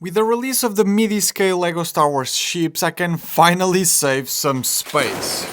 With the release of the midi-scale LEGO Star Wars ships, I can finally save some space.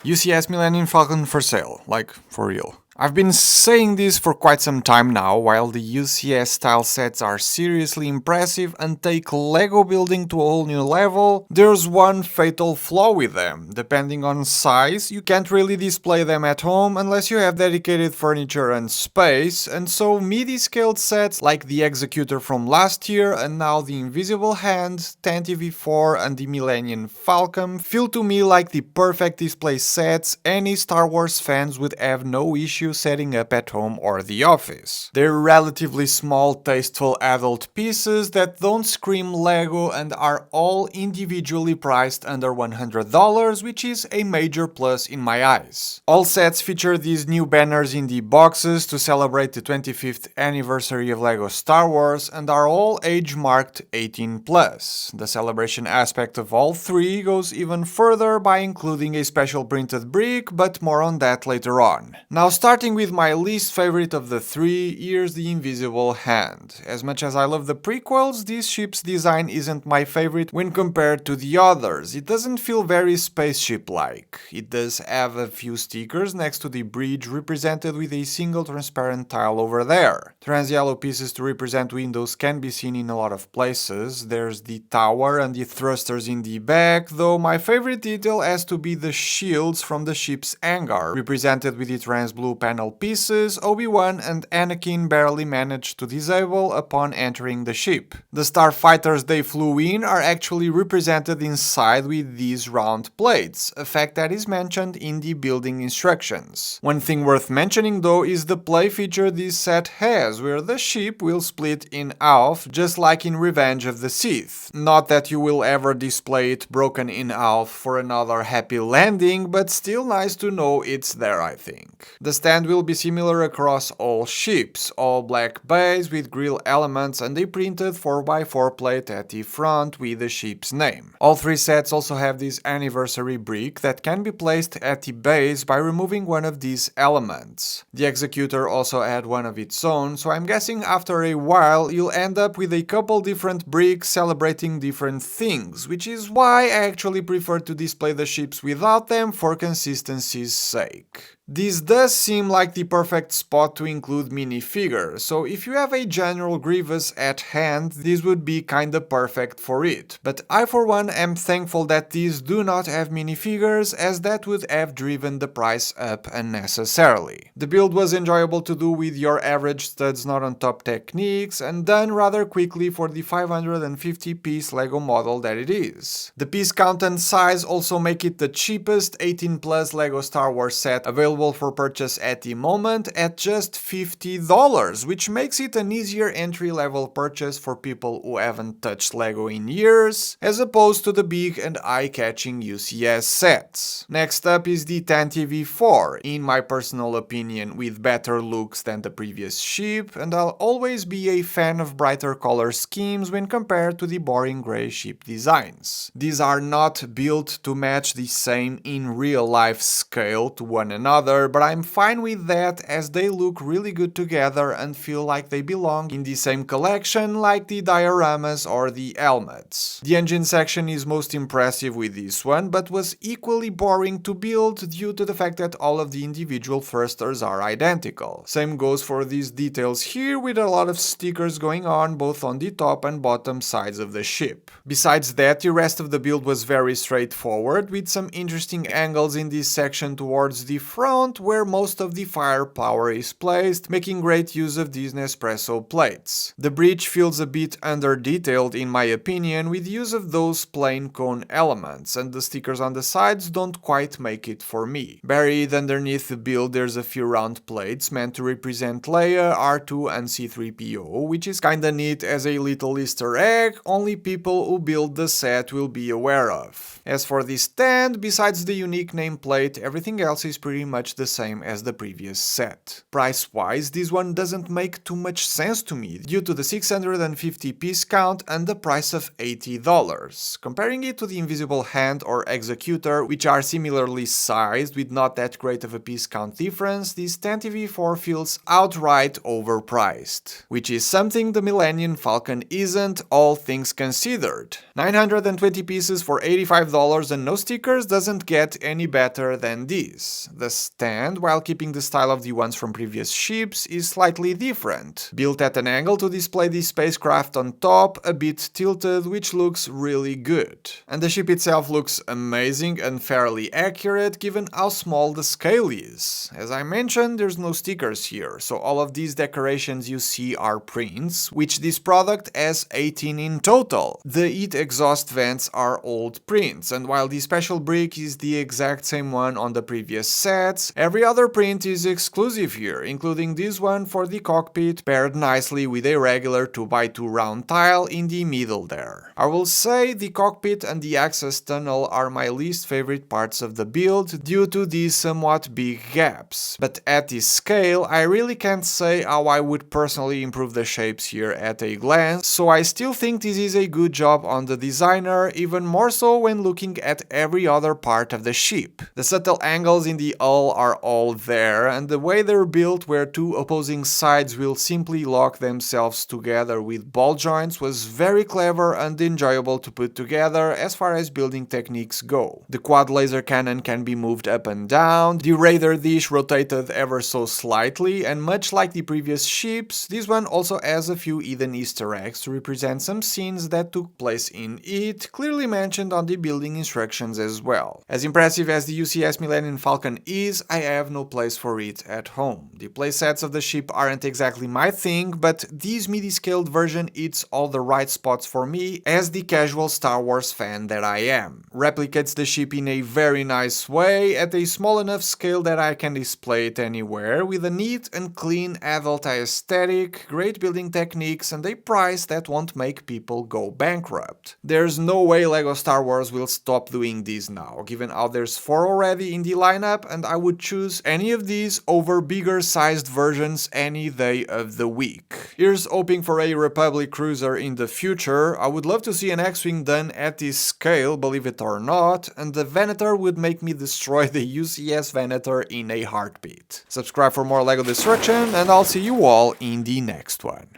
UCS Millennium Falcon for sale, like, for real. I've been saying this for quite some time now. While the UCS style sets are seriously impressive and take LEGO building to a whole new level, there's one fatal flaw with them. Depending on size, you can't really display them at home unless you have dedicated furniture and space, and so midi-scaled sets like the Executor from last year and now the Invisible Hand, Tantive 4 and the Millennium Falcon feel to me like the perfect display sets any Star Wars fans would have no issue setting up at home or the office. They're relatively small, tasteful adult pieces that don't scream LEGO and are all individually priced under $100, which is a major plus in my eyes. All sets feature these new banners in the boxes to celebrate the 25th anniversary of LEGO Star Wars and are all age marked 18+. The celebration aspect of all three goes even further by including a special printed brick, but more on that later on. Now, starting with my least favorite of the three, here's the Invisible Hand. As much as I love the prequels, this ship's design isn't my favorite when compared to the others. It doesn't feel very spaceship-like. It does have a few stickers next to the bridge represented with a single transparent tile over there. Trans yellow pieces to represent windows can be seen in a lot of places. There's the tower and the thrusters in the back, though my favorite detail has to be the shields from the ship's hangar, represented with the trans blue panel pieces Obi-Wan and Anakin barely managed to disable upon entering the ship. The starfighters they flew in are actually represented inside with these round plates, a fact that is mentioned in the building instructions. One thing worth mentioning though is the play feature this set has, where the ship will split in half, just like in Revenge of the Sith. Not that you will ever display it broken in half for another happy landing, but still nice to know it's there, I think. The stand will be similar across all ships, all black base with grille elements and a printed 4x4 plate at the front with the ship's name. All three sets also have this anniversary brick that can be placed at the base by removing one of these elements. The Executor also had one of its own, so I'm guessing after a while you'll end up with a couple different bricks celebrating different things, which is why I actually prefer to display the ships without them for consistency's sake. This does seem like the perfect spot to include minifigures, so if you have a General Grievous at hand, this would be kinda perfect for it. But I for one am thankful that these do not have minifigures, as that would have driven the price up unnecessarily. The build was enjoyable to do with your average studs not on top techniques, and done rather quickly for the 550 piece LEGO model that it is. The piece count and size also make it the cheapest 18+ LEGO Star Wars set available for purchase at the moment at just $50, which makes it an easier entry-level purchase for people who haven't touched LEGO in years, as opposed to the big and eye-catching UCS sets. Next up is the Tantive 4, in my personal opinion with better looks than the previous ship, and I'll always be a fan of brighter color schemes when compared to the boring grey ship designs. These are not built to match the same in real-life scale to one another, but I'm fine with that as they look really good together and feel like they belong in the same collection like the dioramas or the helmets. The engine section is most impressive with this one, but was equally boring to build due to the fact that all of the individual thrusters are identical. Same goes for these details here, with a lot of stickers going on both on the top and bottom sides of the ship. Besides that, the rest of the build was very straightforward, with some interesting angles in this section towards the front where most of the firepower is placed, making great use of these Nespresso plates. The bridge feels a bit under-detailed in my opinion with use of those plain cone elements, and the stickers on the sides don't quite make it for me. Buried underneath the build there's a few round plates meant to represent Leia, R2 and C3PO, which is kinda neat as a little Easter egg only people who build the set will be aware of. As for the stand, besides the unique nameplate, everything else is pretty much much the same as the previous set. Price-wise, this one doesn't make too much sense to me due to the 650 piece count and the price of $80. Comparing it to the Invisible Hand or Executor, which are similarly sized with not that great of a piece count difference, this Tantive 4 feels outright overpriced, which is something the Millennium Falcon isn't, all things considered. 920 pieces for $85 and no stickers doesn't get any better than this. The stand, while keeping the style of the ones from previous ships, is slightly different. Built at an angle to display the spacecraft on top, a bit tilted, which looks really good. And the ship itself looks amazing and fairly accurate given how small the scale is. As I mentioned, there's no stickers here, so all of these decorations you see are prints, which this product has 18 in total. The heat exhaust vents are old prints, and while the special brick is the exact same one on the previous sets, every other print is exclusive here, including this one for the cockpit, paired nicely with a regular 2x2 round tile in the middle there. I will say the cockpit and the access tunnel are my least favorite parts of the build due to these somewhat big gaps, but at this scale I really can't say how I would personally improve the shapes here at a glance, so I still think this is a good job on the designer, even more so when looking at every other part of the ship. The subtle angles in the hull are all there, and the way they're built where two opposing sides will simply lock themselves together with ball joints was very clever and enjoyable to put together as far as building techniques go. The quad laser cannon can be moved up and down, the radar dish rotated ever so slightly, and much like the previous ships, this one also has a few hidden Easter eggs to represent some scenes that took place in it, clearly mentioned on the building instructions as well. As impressive as the UCS Millennium Falcon is, I have no place for it at home. The playsets of the ship aren't exactly my thing, but this midi-scaled version hits all the right spots for me as the casual Star Wars fan that I am. Replicates the ship in a very nice way, at a small enough scale that I can display it anywhere, with a neat and clean adult aesthetic, great building techniques, and a price that won't make people go bankrupt. There's no way LEGO Star Wars will stop doing this now, given how there's 4 already in the lineup, and I would choose any of these over bigger sized versions any day of the week. Here's hoping for a Republic cruiser in the future. I would love to see an X-Wing done at this scale, believe it or not, and the Venator would make me destroy the UCS Venator in a heartbeat. Subscribe for more LEGO destruction, and I'll see you all in the next one.